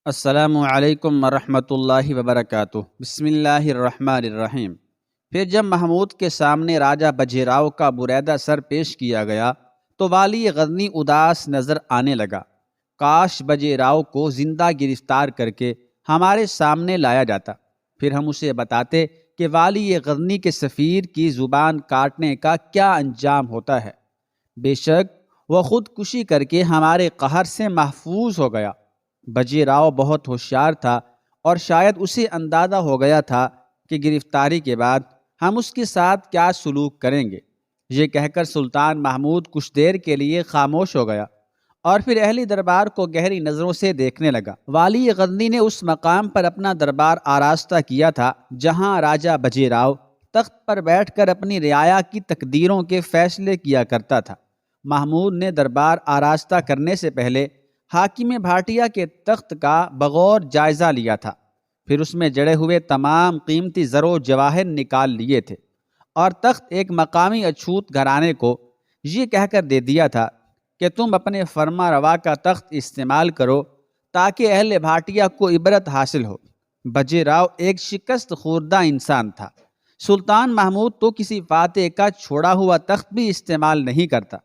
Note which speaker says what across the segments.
Speaker 1: السلام علیکم ورحمۃ اللہ وبرکاتہ۔ بسم اللہ الرحمن الرحیم۔ پھر جب محمود کے سامنے راجہ بجے راؤ کا بریدہ سر پیش کیا گیا تو والی غزنی اداس نظر آنے لگا۔ کاش بجے راؤ کو زندہ گرفتار کر کے ہمارے سامنے لایا جاتا، پھر ہم اسے بتاتے کہ والی غزنی کے سفیر کی زبان کاٹنے کا کیا انجام ہوتا ہے۔ بے شک وہ خودکشی کر کے ہمارے قہر سے محفوظ ہو گیا۔ بجے راؤ بہت ہوشیار تھا اور شاید اسے اندازہ ہو گیا تھا کہ گرفتاری کے بعد ہم اس کے ساتھ کیا سلوک کریں گے۔ یہ کہہ کر سلطان محمود کچھ دیر کے لیے خاموش ہو گیا اور پھر اہلی دربار کو گہری نظروں سے دیکھنے لگا۔ والی غزنی نے اس مقام پر اپنا دربار آراستہ کیا تھا جہاں راجہ بجے راؤ تخت پر بیٹھ کر اپنی رعایا کی تقدیروں کے فیصلے کیا کرتا تھا۔ محمود نے دربار آراستہ کرنے سے پہلے حاکم بھاٹیہ کے تخت کا بغور جائزہ لیا تھا، پھر اس میں جڑے ہوئے تمام قیمتی زر و جواہر نکال لیے تھے اور تخت ایک مقامی اچھوت گھرانے کو یہ کہہ کر دے دیا تھا کہ تم اپنے فرما روا کا تخت استعمال کرو تاکہ اہل بھاٹیہ کو عبرت حاصل ہو۔ بجے راؤ ایک شکست خوردہ انسان تھا۔ سلطان محمود تو کسی فاتح کا چھوڑا ہوا تخت بھی استعمال نہیں کرتا،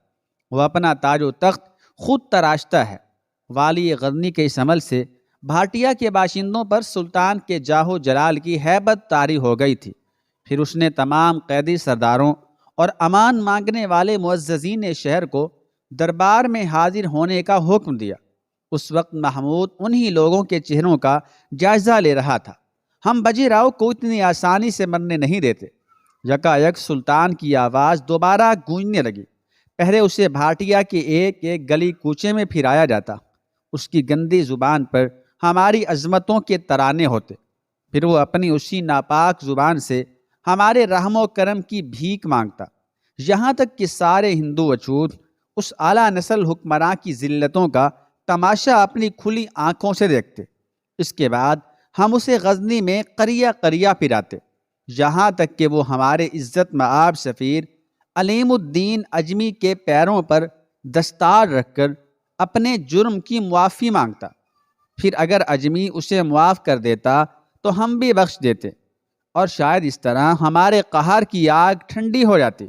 Speaker 1: وہ اپنا تاج و تخت خود تراشتا ہے۔ والی غزنی کے اس عمل سے بھاٹیہ کے باشندوں پر سلطان کے جاہ و جلال کی ہیبت طاری ہو گئی تھی۔ پھر اس نے تمام قیدی سرداروں اور امان مانگنے والے معززین شہر کو دربار میں حاضر ہونے کا حکم دیا۔ اس وقت محمود انہی لوگوں کے چہروں کا جائزہ لے رہا تھا۔ ہم بجے راؤ کو اتنی آسانی سے مرنے نہیں دیتے۔ یکایک سلطان کی آواز دوبارہ گونجنے لگی۔ پہلے اسے بھاٹیہ کے ایک ایک گلی کوچے میں پھرایا جاتا، اس کی گندی زبان پر ہماری عظمتوں کے ترانے ہوتے، پھر وہ اپنی اسی ناپاک زبان سے ہمارے رحم و کرم کی بھیک مانگتا، یہاں تک کہ سارے ہندو وجود اس اعلیٰ نسل حکمراں کی ذلتوں کا تماشا اپنی کھلی آنکھوں سے دیکھتے۔ اس کے بعد ہم اسے غزنی میں قریہ قریہ پھراتے، یہاں تک کہ وہ ہمارے عزت مآب سفیر علیم الدین اجمی کے پیروں پر دستار رکھ کر اپنے جرم کی معافی مانگتا۔ پھر اگر اجمی اسے معاف کر دیتا تو ہم بھی بخش دیتے اور شاید اس طرح ہمارے قہر کی آگ ٹھنڈی ہو جاتی،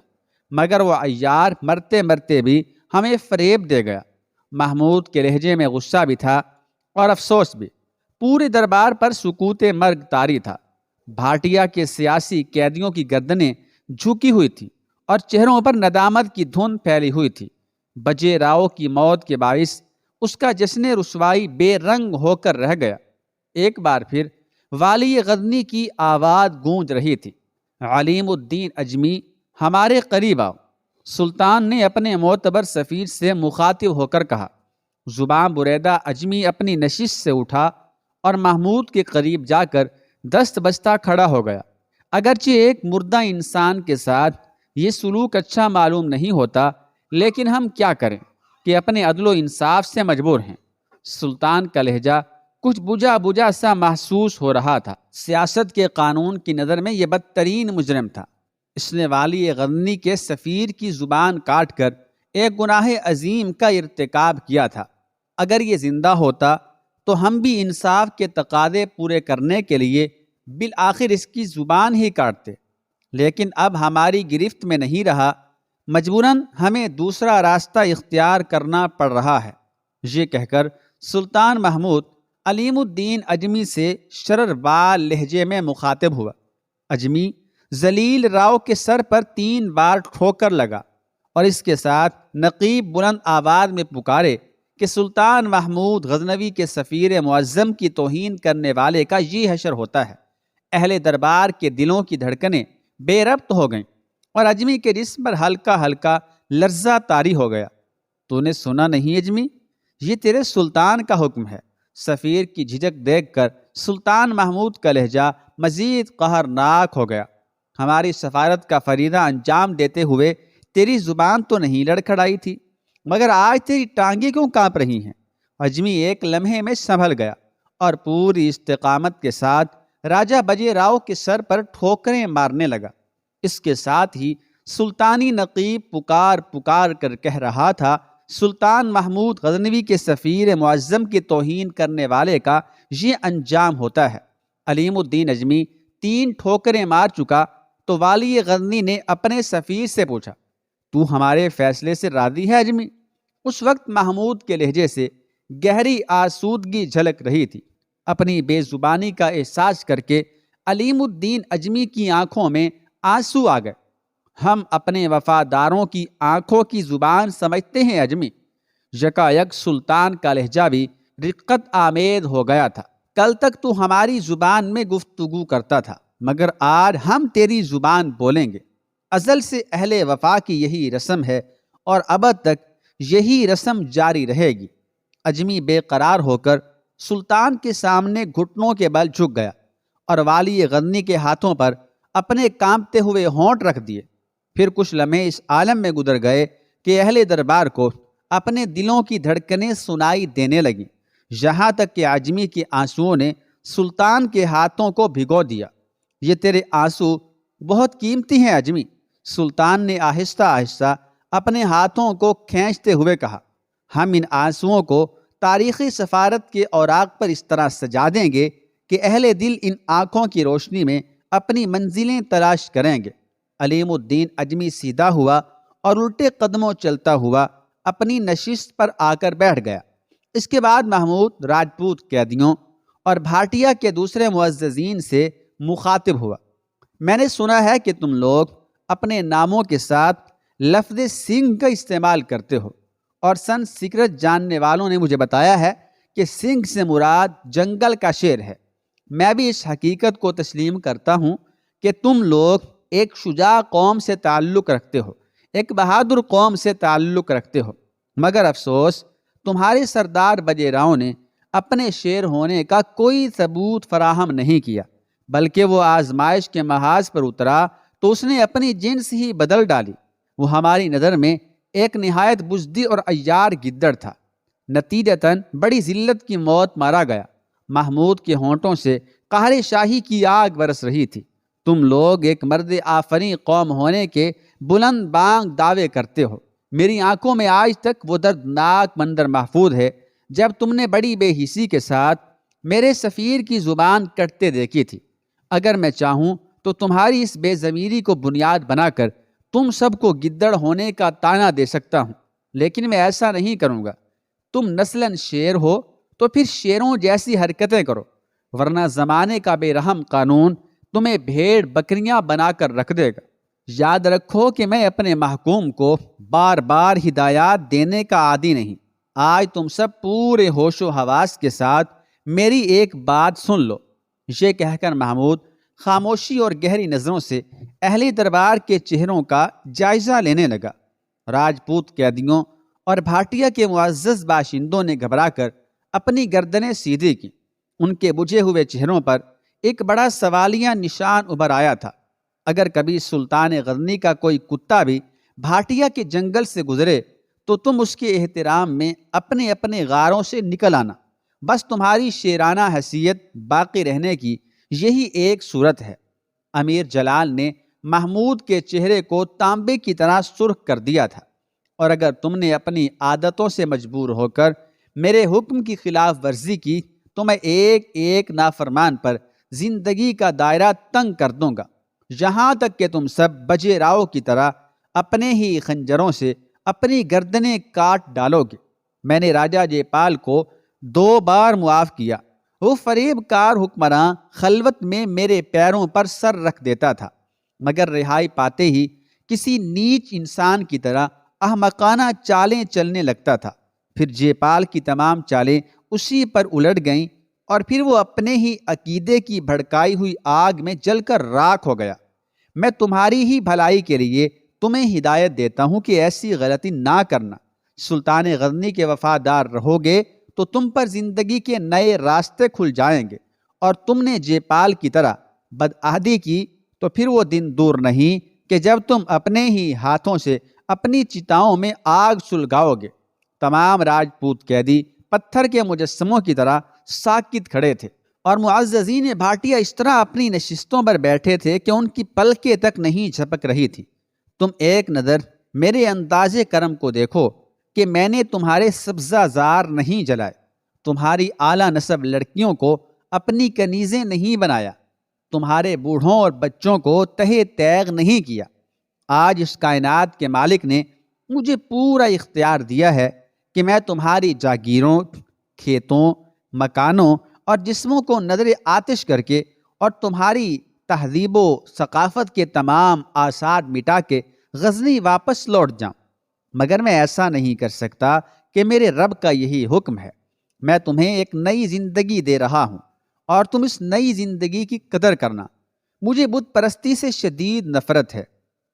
Speaker 1: مگر وہ عیار مرتے مرتے بھی ہمیں فریب دے گیا۔ محمود کے لہجے میں غصہ بھی تھا اور افسوس بھی۔ پورے دربار پر سکوت مرگ طاری تھا۔ بھاٹیہ کے سیاسی قیدیوں کی گردنیں جھکی ہوئی تھیں اور چہروں پر ندامت کی دھند پھیلی ہوئی تھی۔ بجے راؤ کی موت کے باعث اس کا جشن رسوائی بے رنگ ہو کر رہ گیا۔ ایک بار پھر والی غزنی کی آواز گونج رہی تھی، علیم الدین اجمی ہمارے قریب آؤ۔ سلطان نے اپنے معتبر سفیر سے مخاطب ہو کر کہا۔ زبان بریدہ اجمی اپنی نشست سے اٹھا اور محمود کے قریب جا کر دست بستہ کھڑا ہو گیا۔ اگرچہ ایک مردہ انسان کے ساتھ یہ سلوک اچھا معلوم نہیں ہوتا، لیکن ہم کیا کریں کہ اپنے عدل و انصاف سے مجبور ہیں۔ سلطان کا لہجہ کچھ بجھا بجھا سا محسوس ہو رہا تھا۔ سیاست کے قانون کی نظر میں یہ بدترین مجرم تھا۔ اس نے والی غزنی کے سفیر کی زبان کاٹ کر ایک گناہ عظیم کا ارتکاب کیا تھا۔ اگر یہ زندہ ہوتا تو ہم بھی انصاف کے تقاضے پورے کرنے کے لیے بالآخر اس کی زبان ہی کاٹتے، لیکن اب ہماری گرفت میں نہیں رہا، مجبوراً ہمیں دوسرا راستہ اختیار کرنا پڑ رہا ہے۔ یہ کہہ کر سلطان محمود علیم الدین اجمی سے شرربال لہجے میں مخاطب ہوا۔ اجمی ذلیل راؤ کے سر پر 3 بار ٹھوکر لگا اور اس کے ساتھ نقیب بلند آواز میں پکارے کہ سلطان محمود غزنوی کے سفیر معظم کی توہین کرنے والے کا یہ حشر ہوتا ہے۔ اہل دربار کے دلوں کی دھڑکنیں بے ربط ہو گئیں اور اجمی کے جسم پر ہلکا ہلکا لرزہ طاری ہو گیا۔ تو نے سنا نہیں اجمی؟ یہ تیرے سلطان کا حکم ہے۔ سفیر کی جھجک دیکھ کر سلطان محمود کا لہجہ مزید قہرناک ہو گیا۔ ہماری سفارت کا فریضہ انجام دیتے ہوئے تیری زبان تو نہیں لڑکھڑائی تھی، مگر آج تیری ٹانگیں کیوں کانپ رہی ہیں؟ اجمی ایک لمحے میں سنبھل گیا اور پوری استقامت کے ساتھ راجہ بجے راؤ کے سر پر ٹھوکریں مارنے لگا۔ اس کے ساتھ ہی سلطانی نقیب پکار پکار کر کہہ رہا تھا، سلطان محمود غزنوی کے سفیر معظم کی توہین کرنے والے کا یہ انجام ہوتا ہے۔ علیم الدین اجمی 3 ٹھوکریں مار چکا تو والی غزنی نے اپنے سفیر سے پوچھا، تو ہمارے فیصلے سے راضی ہے اجمی؟ اس وقت محمود کے لہجے سے گہری آسودگی جھلک رہی تھی۔ اپنی بے زبانی کا احساس کر کے علیم الدین اجمی کی آنکھوں میں آنسو آ گئے۔ ہم اپنے وفاداروں کی آنکھوں کی زبان سمجھتے ہیں اجمی۔ یکایک سلطان کا لہجہ بھی رقت آمیز ہو گیا تھا۔ کل تک تو ہماری زبان میں گفتگو کرتا تھا، مگر آج ہم تیری زبان بولیں گے۔ ازل سے اہل وفا کی یہی رسم ہے اور ابد تک یہی رسم جاری رہے گی۔ اجمی بے قرار ہو کر سلطان کے سامنے گھٹنوں کے بل جھک گیا اور والی غزنی کے ہاتھوں پر اپنے کانپتے ہوئے ہونٹ رکھ دیے۔ پھر کچھ لمحے اس عالم میں گزر گئے کہ اہل دربار کو اپنے دلوں کی دھڑکنیں سنائی دینے لگیں، یہاں تک کہ اجمی کے آنسوؤں نے سلطان کے ہاتھوں کو بھگو دیا۔ یہ تیرے آنسو بہت قیمتی ہیں اجمی، سلطان نے آہستہ آہستہ اپنے ہاتھوں کو کھینچتے ہوئے کہا۔ ہم ان آنسوؤں کو تاریخی سفارت کے اوراق پر اس طرح سجا دیں گے کہ اہل دل ان آنکھوں کی روشنی میں اپنی منزلیں تلاش کریں گے۔ علیم الدین اجمی سیدھا ہوا اور الٹے قدموں چلتا ہوا اپنی نشست پر آ کر بیٹھ گیا۔ اس کے بعد محمود راجپوت قیدیوں اور بھاٹیا کے دوسرے معززین سے مخاطب ہوا۔ میں نے سنا ہے کہ تم لوگ اپنے ناموں کے ساتھ لفظ سنگھ کا استعمال کرتے ہو، اور سنسکرت جاننے والوں نے مجھے بتایا ہے کہ سنگھ سے مراد جنگل کا شیر ہے۔ میں بھی اس حقیقت کو تسلیم کرتا ہوں کہ تم لوگ ایک شجاع قوم سے تعلق رکھتے ہو، ایک بہادر قوم سے تعلق رکھتے ہو، مگر افسوس تمہارے سردار بجے راؤ نے اپنے شیر ہونے کا کوئی ثبوت فراہم نہیں کیا، بلکہ وہ آزمائش کے محاذ پر اترا تو اس نے اپنی جنس ہی بدل ڈالی۔ وہ ہماری نظر میں ایک نہایت بزدل اور عیار گدڑ تھا۔ نتیجتاً بڑی ذلت کی موت مارا گیا۔ محمود کے ہونٹوں سے قہر شاہی کی آگ برس رہی تھی۔ تم لوگ ایک مرد آفریں قوم ہونے کے بلند بانگ دعوے کرتے ہو۔ میری آنکھوں میں آج تک وہ دردناک منظر محفوظ ہے جب تم نے بڑی بے حسی کے ساتھ میرے سفیر کی زبان کٹتے دیکھی تھی۔ اگر میں چاہوں تو تمہاری اس بے ضمیری کو بنیاد بنا کر تم سب کو گدڑ ہونے کا طعنہ دے سکتا ہوں، لیکن میں ایسا نہیں کروں گا۔ تم نسلاً شیر ہو تو پھر شیروں جیسی حرکتیں کرو، ورنہ زمانے کا بے رحم قانون تمہیں بھیڑ بکریاں بنا کر رکھ دے گا۔ یاد رکھو کہ میں اپنے محکوم کو بار بار ہدایات دینے کا عادی نہیں۔ آج تم سب پورے ہوش و حواس کے ساتھ میری ایک بات سن لو۔ یہ کہہ کر محمود خاموشی اور گہری نظروں سے اہل دربار کے چہروں کا جائزہ لینے لگا۔ راجپوت قیدیوں اور بھاٹیا کے معزز باشندوں نے گھبرا کر اپنی گردنیں سیدھی کی۔ ان کے بجھے ہوئے چہروں پر ایک بڑا سوالیہ نشان ابھر آیا تھا۔ اگر کبھی سلطان غزنی کا کوئی کتا بھی بھاٹیا کے جنگل سے گزرے تو تم اس کے احترام میں اپنے اپنے غاروں سے نکل آنا۔ بس تمہاری شیرانہ حیثیت باقی رہنے کی یہی ایک صورت ہے۔ امیر جلال نے محمود کے چہرے کو تانبے کی طرح سرخ کر دیا تھا، اور اگر تم نے اپنی عادتوں سے مجبور ہو کر میرے حکم کی خلاف ورزی کی تو میں ایک ایک نافرمان پر زندگی کا دائرہ تنگ کر دوں گا، یہاں تک کہ تم سب بجے راؤ کی طرح اپنے ہی خنجروں سے اپنی گردنیں کاٹ ڈالو گے۔ میں نے راجہ جے پال کو 2 بار معاف کیا۔ وہ فریب کار حکمراں خلوت میں میرے پیروں پر سر رکھ دیتا تھا، مگر رہائی پاتے ہی کسی نیچ انسان کی طرح احمقانہ چالیں چلنے لگتا تھا۔ پھر جے پال کی تمام چالیں اسی پر الٹ گئیں اور پھر وہ اپنے ہی عقیدے کی بھڑکائی ہوئی آگ میں جل کر راکھ ہو گیا۔ میں تمہاری ہی بھلائی کے لیے تمہیں ہدایت دیتا ہوں کہ ایسی غلطی نہ کرنا۔ سلطان غزنی کے وفادار رہو گے تو تم پر زندگی کے نئے راستے کھل جائیں گے، اور تم نے جے پال کی طرح بدعہدی کی تو پھر وہ دن دور نہیں کہ جب تم اپنے ہی ہاتھوں سے اپنی چتاؤں میں آگ سلگاؤ گے۔ تمام راجپوت قیدی پتھر کے مجسموں کی طرح ساکت کھڑے تھے، اور معززین بھاٹیا اس طرح اپنی نشستوں پر بیٹھے تھے کہ ان کی پلکیں تک نہیں جھپک رہی تھی۔ تم ایک نظر میرے انداز کرم کو دیکھو کہ میں نے تمہارے سبزہ زار نہیں جلائے۔ تمہاری اعلیٰ نسب لڑکیوں کو اپنی کنیزیں نہیں بنایا، تمہارے بوڑھوں اور بچوں کو تہے تیغ نہیں کیا۔ آج اس کائنات کے مالک نے مجھے پورا اختیار دیا ہے کہ میں تمہاری جاگیروں، کھیتوں، مکانوں اور جسموں کو نظر آتش کر کے اور تمہاری تہذیب و ثقافت کے تمام آثار مٹا کے غزنی واپس لوٹ جاؤں، مگر میں ایسا نہیں کر سکتا کہ میرے رب کا یہی حکم ہے۔ میں تمہیں ایک نئی زندگی دے رہا ہوں اور تم اس نئی زندگی کی قدر کرنا۔ مجھے بت پرستی سے شدید نفرت ہے،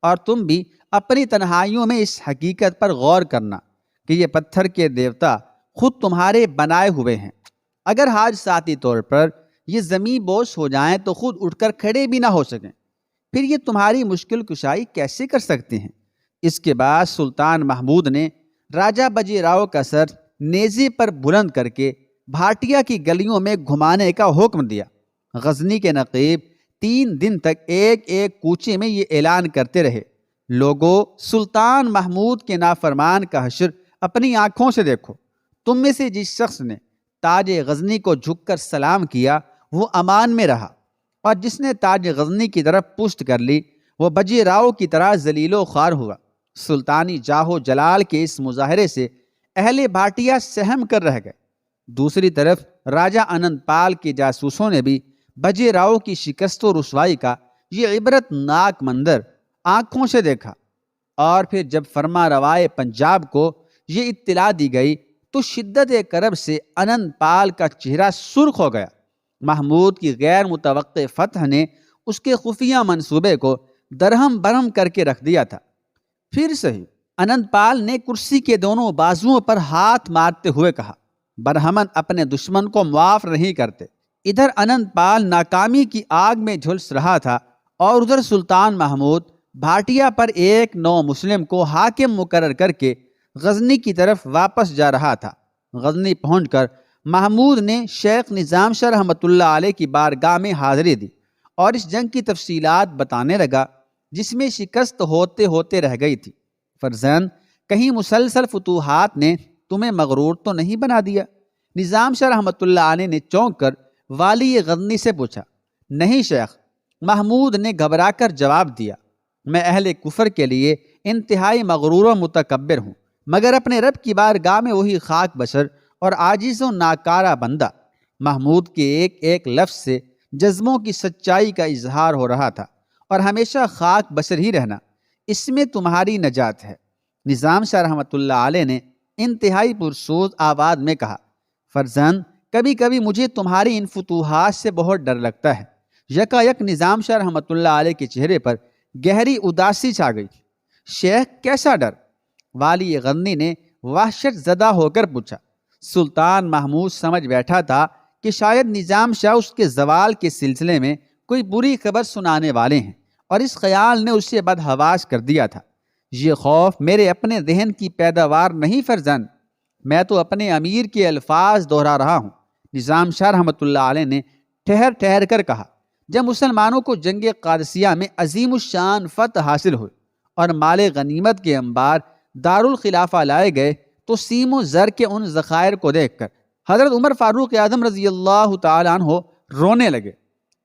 Speaker 1: اور تم بھی اپنی تنہائیوں میں اس حقیقت پر غور کرنا کہ یہ پتھر کے دیوتا خود تمہارے بنائے ہوئے ہیں۔ اگر حادثاتی طور پر یہ زمیں بوس ہو جائیں تو خود اٹھ کر کھڑے بھی نہ ہو سکیں، پھر یہ تمہاری مشکل کشائی کیسے کر سکتے ہیں؟ اس کے بعد سلطان محمود نے راجہ بجی راؤ کا سر نیزے پر بلند کر کے بھاٹیا کی گلیوں میں گھمانے کا حکم دیا۔ غزنی کے نقیب 3 دن تک ایک ایک کوچے میں یہ اعلان کرتے رہے، لوگو، سلطان محمود کے نافرمان کا حشر اپنی آنکھوں سے دیکھو۔ تم میں سے جس شخص نے تاج غزنی کو جھک کر سلام کیا وہ امان میں رہا، اور جس نے تاج غزنی کی طرف پشت کر لی وہ بجی راؤ کی طرح ذلیل و خوار ہوا۔ سلطانی جاہ و جلال کے اس مظاہرے سے اہل بھاٹیا سہم کر رہ گئے۔ دوسری طرف راجہ انند پال کے جاسوسوں نے بھی بجی راؤ کی شکست و رسوائی کا یہ عبرت ناک منظر آنکھوں سے دیکھا، اور پھر جب فرما روائے پنجاب کو یہ اطلاع دی گئی تو شدت کرب سے انند پال کا چہرہ سرخ ہو گیا۔ محمود کی غیر متوقع فتح نے اس کے خفیہ منصوبے کو درہم برہم کر کے رکھ دیا تھا۔ پھر صحیح، انند پال نے کرسی کے دونوں بازوؤں پر ہاتھ مارتے ہوئے کہا، برہمن اپنے دشمن کو معاف نہیں کرتے۔ ادھر انند پال ناکامی کی آگ میں جھلس رہا تھا، اور ادھر سلطان محمود بھاٹیا پر ایک نو مسلم کو حاکم مقرر کر کے غزنی کی طرف واپس جا رہا تھا۔ غزنی پہنچ کر محمود نے شیخ نظام شاہ رحمۃ اللہ علیہ کی بارگاہ میں حاضری دی اور اس جنگ کی تفصیلات بتانے لگا جس میں شکست ہوتے ہوتے رہ گئی تھی۔ فرزند، کہیں مسلسل فتوحات نے تمہیں مغرور تو نہیں بنا دیا؟ نظام شاہ رحمۃ اللہ علیہ نے چونک کر والی غزنی سے پوچھا۔ نہیں شیخ، محمود نے گھبرا کر جواب دیا، میں اہل کفر کے لیے انتہائی مغرور و متکبر ہوں، مگر اپنے رب کی بارگاہ میں وہی خاک بشر اور عاجز و ناکارہ بندہ۔ محمود کے ایک ایک لفظ سے جذبوں کی سچائی کا اظہار ہو رہا تھا، اور ہمیشہ خاک بشر ہی رہنا، اس میں تمہاری نجات ہے۔ نظام شاہ رحمۃ اللہ علیہ نے انتہائی پرسوز آواز میں کہا، فرزند، کبھی کبھی مجھے تمہاری ان فتوحات سے بہت ڈر لگتا ہے۔ یکا یک نظام شاہ رحمۃ اللہ علیہ کے چہرے پر گہری اداسی چھا گئی۔ شیخ، کیسا ڈر؟ والی غزنی نے وحشت زدہ ہو کر پوچھا۔ سلطان محمود سمجھ بیٹھا تھا کہ شاید نظام شاہ اس کے زوال کے سلسلے میں کوئی بری خبر سنانے والے ہیں، اور اس خیال نے اسے بدحواس کر دیا تھا۔ یہ خوف میرے اپنے ذہن کی پیداوار نہیں فرزند، میں تو اپنے امیر کے الفاظ دہرا رہا ہوں۔ نظام شاہ رحمۃ اللہ علیہ نے ٹھہر ٹھہر کر کہا، جب مسلمانوں کو جنگ قادسیہ میں عظیم الشان فتح حاصل ہوئی اور مال غنیمت کے انبار دارالخلافہ لائے گئے تو سیم و زر کے ان ذخائر کو دیکھ کر حضرت عمر فاروق اعظم رضی اللہ تعالیٰ عنہ رونے لگے۔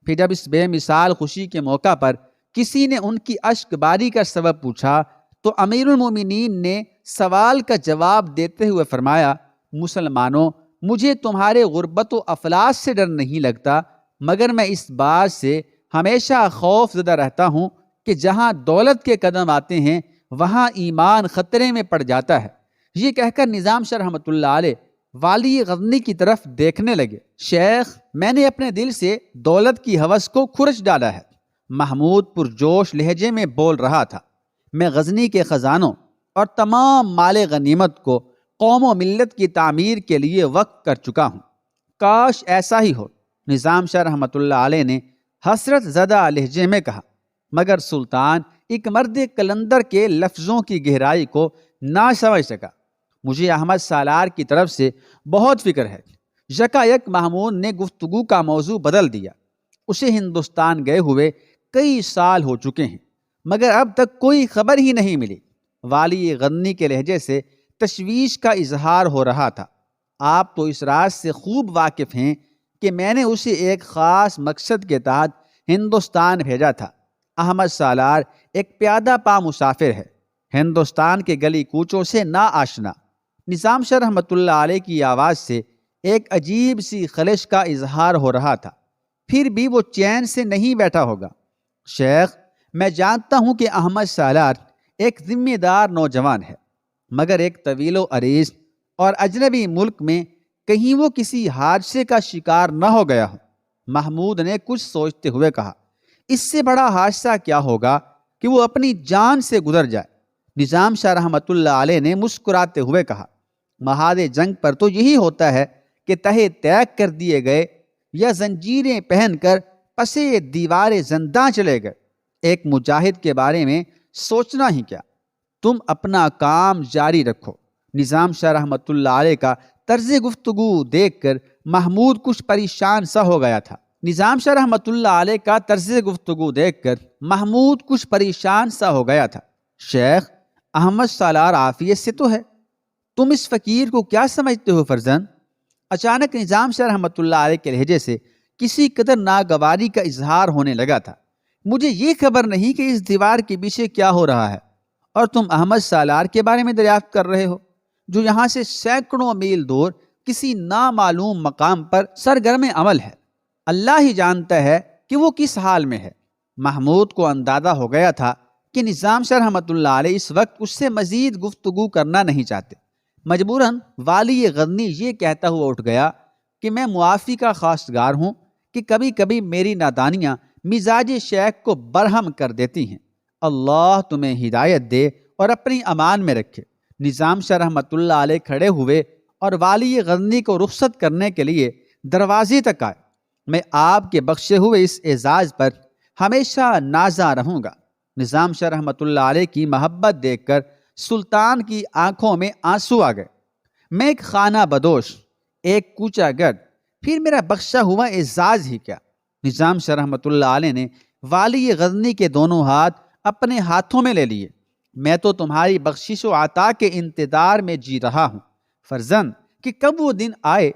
Speaker 1: پھر جب اس بے مثال خوشی کے موقع پر کسی نے ان کی اشک باری کا سبب پوچھا تو امیر المومنین نے سوال کا جواب دیتے ہوئے فرمایا، مسلمانوں، مجھے تمہارے غربت و افلاس سے ڈر نہیں لگتا، مگر میں اس بات سے ہمیشہ خوف زدہ رہتا ہوں کہ جہاں دولت کے قدم آتے ہیں وہاں ایمان خطرے میں پڑ جاتا ہے۔ یہ کہہ کر نظام شاہ رحمۃ اللہ علیہ والی غزنی کی طرف دیکھنے لگے۔ شیخ، میں نے اپنے دل سے دولت کی ہوس کو کھرچ ڈالا ہے۔ محمود پرجوش لہجے میں بول رہا تھا، میں غزنی کے خزانوں اور تمام مال غنیمت کو قوم و ملت کی تعمیر کے لیے وقف کر چکا ہوں۔ کاش ایسا ہی ہو، نظام شاہ رحمۃ اللہ علیہ نے حسرت زدہ لہجے میں کہا، مگر سلطان ایک مرد کلندر کے لفظوں کی گہرائی کو نہ سمجھ سکا۔ مجھے احمد سالار کی طرف سے بہت فکر ہے۔ یکا یک محمود نے گفتگو کا موضوع بدل دیا۔ اسے ہندوستان گئے ہوئے کئی سال ہو چکے ہیں، مگر اب تک کوئی خبر ہی نہیں ملی۔ والی غزنی کے لہجے سے تشویش کا اظہار ہو رہا تھا۔ آپ تو اس راز سے خوب واقف ہیں کہ میں نے اسے ایک خاص مقصد کے تحت ہندوستان بھیجا تھا۔ احمد سالار ایک پیادہ پا مسافر ہے، ہندوستان کے گلی کوچوں سے نا آشنا۔ نظام شاہ رحمۃ اللہ علیہ کی آواز سے ایک عجیب سی خلش کا اظہار ہو رہا تھا، پھر بھی وہ چین سے نہیں بیٹھا ہوگا۔ شیخ، میں جانتا ہوں کہ احمد سالار ایک ذمہ دار نوجوان ہے، مگر ایک طویل و عریض اور اجنبی ملک میں کہیں وہ کسی حادثے کا شکار نہ ہو گیا ہو۔ محمود نے کچھ سوچتے ہوئے کہا، اس سے بڑا حادثہ کیا ہوگا کہ وہ اپنی جان سے گزر جائے۔ نظام شاہ رحمۃ اللہ علیہ نے مسکراتے ہوئے کہا، محاذ جنگ پر تو یہی ہوتا ہے کہ تہے تیگ کر دیے گئے یا زنجیریں پہن کر پسے دیوار زنداں چلے گئے۔ ایک مجاہد کے بارے میں سوچنا ہی کیا، تم اپنا کام جاری رکھو۔ نظام شاہ رحمۃ اللہ علیہ کا طرز گفتگو دیکھ کر محمود کچھ پریشان سا ہو گیا تھا۔ نظام شاہ رحمۃ اللہ علیہ کا طرز گفتگو دیکھ کر محمود کچھ پریشان سا ہو گیا تھا۔ شیخ، احمد سالار عافیت سے تو ہے، تم اس فقیر کو کیا سمجھتے ہو فرزند؟ اچانک نظام شاہ رحمۃ اللہ علیہ کے لہجے سے کسی قدر ناگواری کا اظہار ہونے لگا تھا۔ مجھے یہ خبر نہیں کہ اس دیوار کے پیچھے کیا ہو رہا ہے، اور تم احمد سالار کے بارے میں دریافت کر رہے ہو، جو یہاں سے سینکڑوں میل دور کسی نامعلوم مقام پر سرگرم عمل ہے۔ اللہ ہی جانتا ہے کہ وہ کس حال میں ہے۔ محمود کو اندازہ ہو گیا تھا کہ نظام شاہ رحمۃ اللہ علیہ اس وقت اس سے مزید گفتگو کرنا نہیں چاہتے۔ مجبوراً والی غزنی یہ کہتا ہوا اٹھ گیا کہ میں معافی کا خواستگار ہوں کہ کبھی کبھی میری نادانیاں مزاج شیخ کو برہم کر دیتی ہیں۔ اللہ تمہیں ہدایت دے اور اپنی امان میں رکھے۔ نظام شاہ رحمۃ اللہ علیہ کھڑے ہوئے اور والی غزنی کو رخصت کرنے کے لیے دروازے تک آئے۔ میں آپ کے بخشے ہوئے اس اعزاز پر ہمیشہ نازاں رہوں گا۔ نظام شاہ رحمۃ اللہ علیہ کی محبت دیکھ کر سلطان کی آنکھوں میں آنسو آ گئے۔ میں ایک خانہ بدوش، ایک کوچہ گرد، پھر میرا بخشا ہوا اعزاز ہی کیا؟ نظام شاہ رحمۃ اللہ علیہ نے والی غزنی کے دونوں ہاتھ اپنے ہاتھوں میں لے لیے۔ میں تو تمہاری بخشش و عطا کے انتظار میں جی رہا ہوں فرزند، کہ کب وہ دن آئے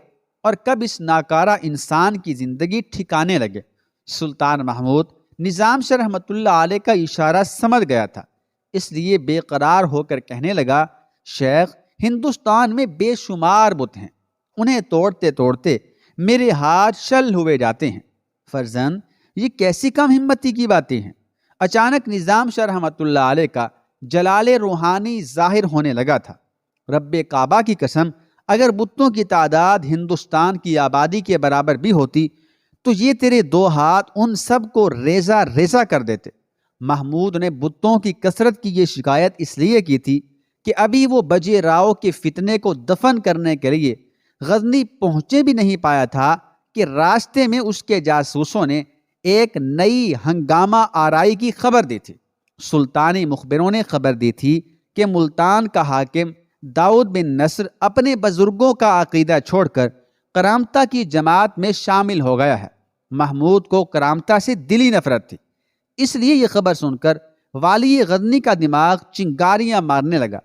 Speaker 1: اور کب اس ناکارہ انسان کی زندگی ٹھکانے لگے۔ سلطان محمود نظام شاہ رحمۃ اللہ علیہ کا اشارہ سمجھ گیا تھا، اس لیے بے قرار ہو کر کہنے لگا، شیخ، ہندوستان میں بے شمار بت ہیں، انہیں توڑتے توڑتے میرے ہاتھ شل ہوئے جاتے ہیں۔ فرزند، یہ کیسی کم ہمتی کی باتیں ہیں؟ اچانک نظام شاہ رحمۃ اللہ علیہ کا جلال روحانی ظاہر ہونے لگا تھا۔ رب کعبہ کی قسم، اگر بتوں کی تعداد ہندوستان کی آبادی کے برابر بھی ہوتی تو یہ تیرے دو ہاتھ ان سب کو ریزہ ریزہ کر دیتے۔ محمود نے بتوں کی کثرت کی یہ شکایت اس لیے کی تھی کہ ابھی وہ بجے راؤ کے فتنے کو دفن کرنے کے لیے غزنی پہنچے بھی نہیں پایا تھا کہ راستے میں اس کے جاسوسوں نے ایک نئی ہنگامہ آرائی کی خبر دی تھی۔ سلطانی مخبروں نے خبر دی تھی کہ ملتان کا حاکم داؤد بن نصر اپنے بزرگوں کا عقیدہ چھوڑ کر کرامتہ کی جماعت میں شامل ہو گیا ہے۔ محمود کو کرامتہ سے دلی نفرت تھی، اس لیے یہ خبر سن کر والی غزنی کا دماغ چنگاریاں مارنے لگا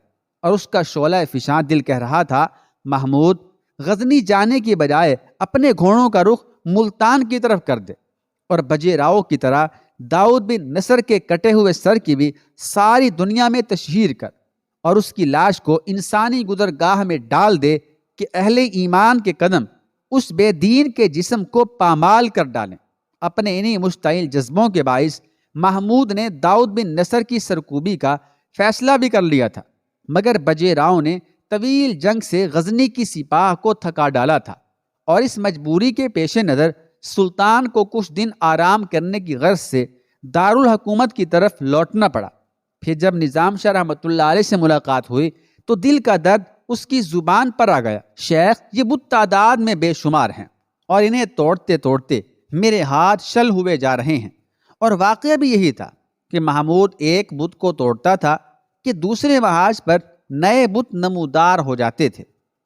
Speaker 1: اور اس کا شعلہ فشاں دل کہہ رہا تھا، محمود، غزنی جانے کی بجائے اپنے گھوڑوں کا رخ ملتان کی طرف کر دے اور بجے راؤ کی طرح داؤد بن نصر کے کٹے ہوئے سر کی بھی ساری دنیا میں تشہیر کر اور اس کی لاش کو انسانی گزرگاہ میں ڈال دے کہ اہل ایمان کے قدم اس بے دین کے جسم کو پامال کر ڈالیں۔ اپنے انہی مشتعل جذبوں کے باعث محمود نے داؤد بن نصر کی سرکوبی کا فیصلہ بھی کر لیا تھا، مگر بجے راؤ نے طویل جنگ سے غزنی کی سپاہ کو تھکا ڈالا تھا اور اس مجبوری کے پیش نظر سلطان کو کچھ دن آرام کرنے کی غرض سے دارالحکومت کی طرف لوٹنا پڑا۔ پھر جب نظام شاہ رحمۃ اللہ علیہ سے ملاقات ہوئی تو دل کا درد اس کی زبان پر آ گیا۔ شیخ، یہ بت تعداد میں بے شمار ہیں اور انہیں توڑتے توڑتے میرے ہاتھ شل ہوئے جا رہے ہیں۔ اور واقعہ بھی یہی تھا کہ محمود ایک بت کو توڑتا تھا کہ دوسرے محاذ پر نئے بت نمودار ہو جاتے تھے۔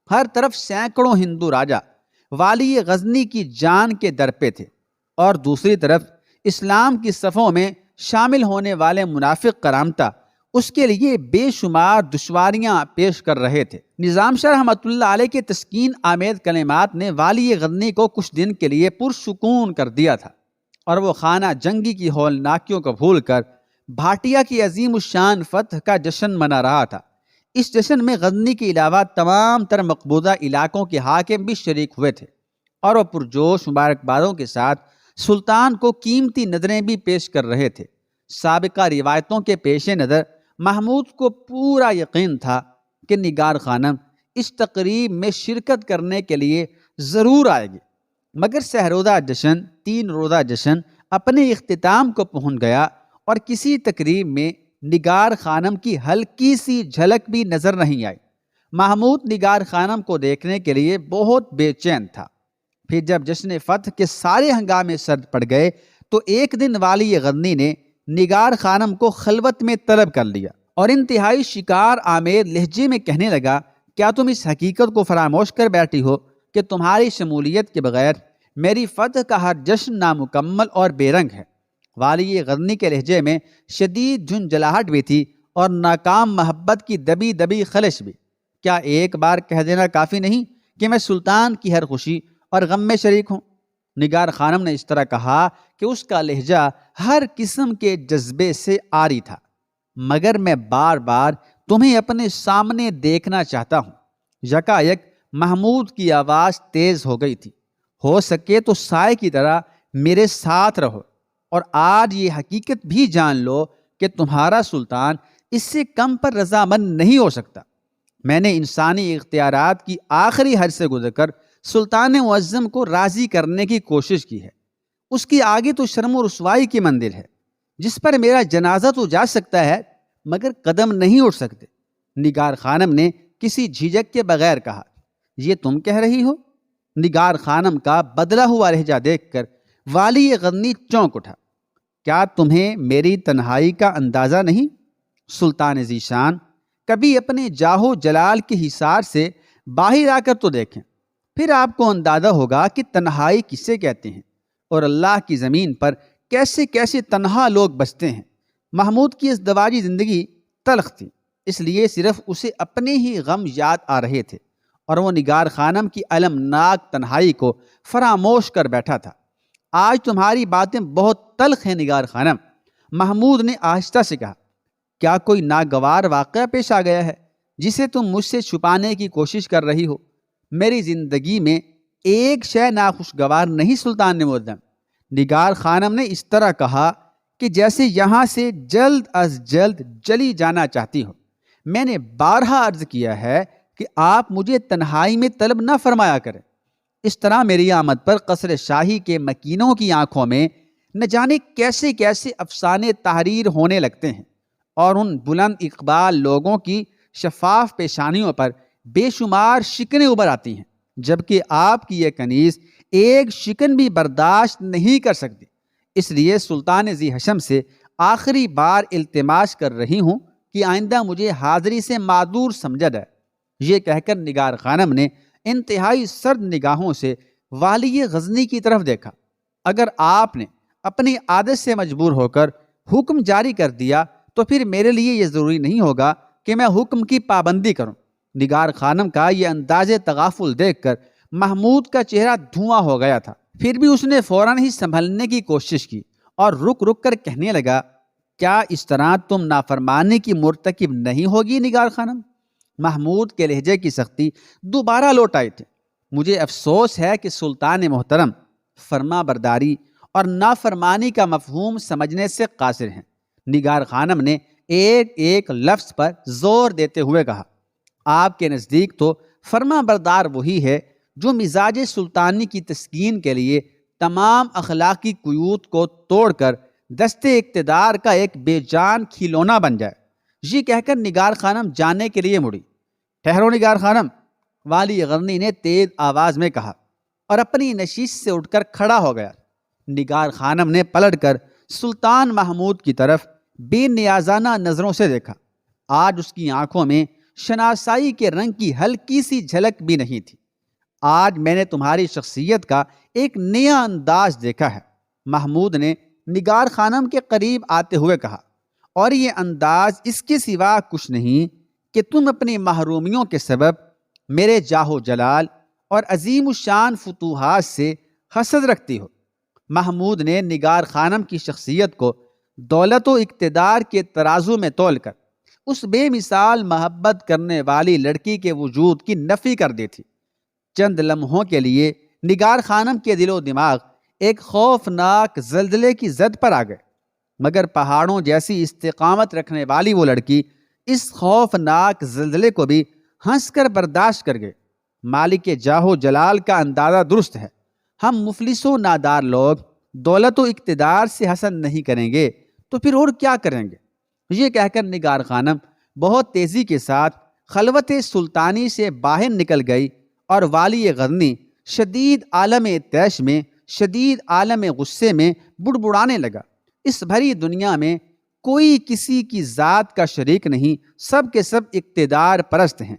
Speaker 1: ہر طرف سینکڑوں ہندو راجا والی غزنی کی جان کے در پہ تھے اور دوسری طرف اسلام کی صفوں میں شامل ہونے والے منافق کرامتہ اس کے لیے بے شمار دشواریاں پیش کر رہے تھے۔ نظام شاہ رحمۃ اللہ علیہ کے تسکین آمیز کلمات نے والی غزنی کو کچھ دن کے لیے پرسکون کر دیا تھا، اور وہ خانہ جنگی کی ہولناکیوں کو بھول کر بھاٹیا کی عظیم الشان فتح کا جشن منا رہا تھا۔ اس جشن میں غزنی کے علاوہ تمام تر مقبوضہ علاقوں کے حاکم بھی شریک ہوئے تھے، اور وہ پرجوش مبارکبادوں کے ساتھ سلطان کو قیمتی نظریں بھی پیش کر رہے تھے۔ سابقہ روایتوں کے پیش نظر محمود کو پورا یقین تھا کہ نگار خانم اس تقریب میں شرکت کرنے کے لیے ضرور آئے گی، مگر سہروزہ جشن 3 روزہ جشن اپنے اختتام کو پہنچ گیا، اور کسی تقریب میں نگار خانم کی ہلکی سی جھلک بھی نظر نہیں آئی۔ محمود نگار خانم کو دیکھنے کے لیے بہت بے چین تھا۔ پھر جب جشن فتح کے سارے ہنگامے سرد پڑ گئے تو ایک دن والی غزنی نے نگار خانم کو خلوت میں طلب کر لیا اور انتہائی شکار آمیز لہجے میں کہنے لگا، کیا تم اس حقیقت کو فراموش کر بیٹھی ہو کہ تمہاری شمولیت کے بغیر میری فتح کا ہر جشن نامکمل اور بے رنگ ہے؟ والی غزنی کے لہجے میں شدید جھنجھلاہٹ بھی تھی اور ناکام محبت کی دبی دبی خلش بھی۔ کیا ایک بار کہہ دینا کافی نہیں کہ میں سلطان کی ہر خوشی اور غم میں شریک ہوں؟ نگار خانم نے اس طرح کہا کہ اس کا لہجہ ہر قسم کے جذبے سے عاری تھا۔ مگر میں بار بار تمہیں اپنے سامنے دیکھنا چاہتا ہوں۔ یکایک محمود کی آواز تیز ہو گئی تھی۔ ہو سکے تو سائے کی طرح میرے ساتھ رہو، اور آج یہ حقیقت بھی جان لو کہ تمہارا سلطان اس سے کم پر رضامند نہیں ہو سکتا۔ میں نے انسانی اختیارات کی آخری حد سے گزر کر سلطان معظم کو راضی کرنے کی کوشش کی ہے۔ اس کی آگے تو شرم و رسوائی کی مندر ہے، جس پر میرا جنازہ تو جا سکتا ہے مگر قدم نہیں اٹھ سکتے۔ نگار خانم نے کسی جھجک کے بغیر کہا۔ یہ تم کہہ رہی ہو؟ نگار خانم کا بدلا ہوا لہجہ دیکھ کر والی غزنی چونک اٹھا۔ کیا تمہیں میری تنہائی کا اندازہ نہیں؟ سلطان ذیشان، کبھی اپنے جاہو جلال کے حصار سے باہر آ کر تو دیکھیں، پھر آپ کو اندازہ ہوگا کہ تنہائی کسے کہتے ہیں اور اللہ کی زمین پر کیسے کیسے تنہا لوگ بستے ہیں۔ محمود کی اس دواجی زندگی تلخ تھی، اس لیے صرف اسے اپنے ہی غم یاد آ رہے تھے، اور وہ نگار خانم کی المناک تنہائی کو فراموش کر بیٹھا تھا۔ آج تمہاری باتیں بہت تلخ ہیں نگار خانم، محمود نے آہستہ سے کہا۔ کیا کوئی ناگوار واقعہ پیش آ گیا ہے جسے تم مجھ سے چھپانے کی کوشش کر رہی ہو؟ میری زندگی میں ایک شے ناخوشگوار نہیں سلطان معظم۔ نگار خانم نے اس طرح کہا کہ جیسے یہاں سے جلد از جلد چلی جانا چاہتی ہو۔ میں نے بارہا عرض کیا ہے کہ آپ مجھے تنہائی میں طلب نہ فرمایا کریں۔ اس طرح میری آمد پر قصر شاہی کے مکینوں کی آنکھوں میں نہ جانے کیسے کیسے افسانے تحریر ہونے لگتے ہیں، اور ان بلند اقبال لوگوں کی شفاف پیشانیوں پر بے شمار شکنیں ابھر آتی ہیں، جبکہ آپ کی یہ کنیز ایک شکن بھی برداشت نہیں کر سکتی۔ اس لیے سلطان ذی حشم سے آخری بار التماس کر رہی ہوں کہ آئندہ مجھے حاضری سے معذور سمجھا جائے۔ یہ کہہ کر نگار خانم نے انتہائی سرد نگاہوں سے والی غزنی کی طرف دیکھا۔ اگر آپ نے اپنی عادت سے مجبور ہو کر حکم جاری کر دیا تو پھر میرے لیے یہ ضروری نہیں ہوگا کہ میں حکم کی پابندی کروں۔ نگار خانم کا یہ انداز تغافل دیکھ کر محمود کا چہرہ دھواں ہو گیا تھا۔ پھر بھی اس نے فوراً ہی سنبھلنے کی کوشش کی اور رک رک کر کہنے لگا، کیا اس طرح تم نافرمانی کی مرتکب نہیں ہوگی نگار خانم؟ محمود کے لہجے کی سختی دوبارہ لوٹ آئی تھی۔ مجھے افسوس ہے کہ سلطان محترم فرما برداری اور نافرمانی کا مفہوم سمجھنے سے قاصر ہیں۔ نگار خانم نے ایک ایک لفظ پر زور دیتے ہوئے کہا، آپ کے نزدیک تو فرما بردار وہی ہے جو مزاج سلطانی کی تسکین کے لیے تمام اخلاقی قیود کو توڑ کر دستے اقتدار کا ایک بے جان کھلونا بن جائے۔ یہ کہہ کر نگار خانم جانے کے لیے مڑی۔ ٹھہرو نگار خانم، والی غزنی نے تیز آواز میں کہا، اور اپنی نشست سے اٹھ کر کھڑا ہو گیا۔ نگار خانم نے پلٹ کر سلطان محمود کی طرف بے نیازانہ نظروں سے دیکھا۔ آج اس کی آنکھوں میں شناسائی کے رنگ کی ہلکی سی جھلک بھی نہیں تھی۔ آج میں نے تمہاری شخصیت کا ایک نیا انداز دیکھا ہے، محمود نے نگار خانم کے قریب آتے ہوئے کہا، اور یہ انداز اس کے سوا کچھ نہیں کہ تم اپنی محرومیوں کے سبب میرے جاہ و جلال اور عظیم الشان فتوحات سے حسد رکھتی ہو۔ محمود نے نگار خانم کی شخصیت کو دولت و اقتدار کے ترازو میں تول کر اس بے مثال محبت کرنے والی لڑکی کے وجود کی نفی کر دی تھی۔ چند لمحوں کے لیے نگار خانم کے دل و دماغ ایک خوفناک زلزلے کی زد پر آ گئے، مگر پہاڑوں جیسی استقامت رکھنے والی وہ لڑکی اس خوفناک زلزلے کو بھی ہنس کر برداشت کر گئے۔ مالک جاہ و جلال کا اندازہ درست ہے، ہم مفلس و نادار لوگ دولت و اقتدار سے حسد نہیں کریں گے تو پھر اور کیا کریں گے؟ یہ کہہ کر نگار خانم بہت تیزی کے ساتھ خلوت سلطانی سے باہر نکل گئی اور والی غزنی شدید عالم طیش میں، شدید عالم غصے میں بڑبڑانے لگا۔ اس بھری دنیا میں کوئی کسی کی ذات کا شریک نہیں، سب کے سب اقتدار پرست ہیں۔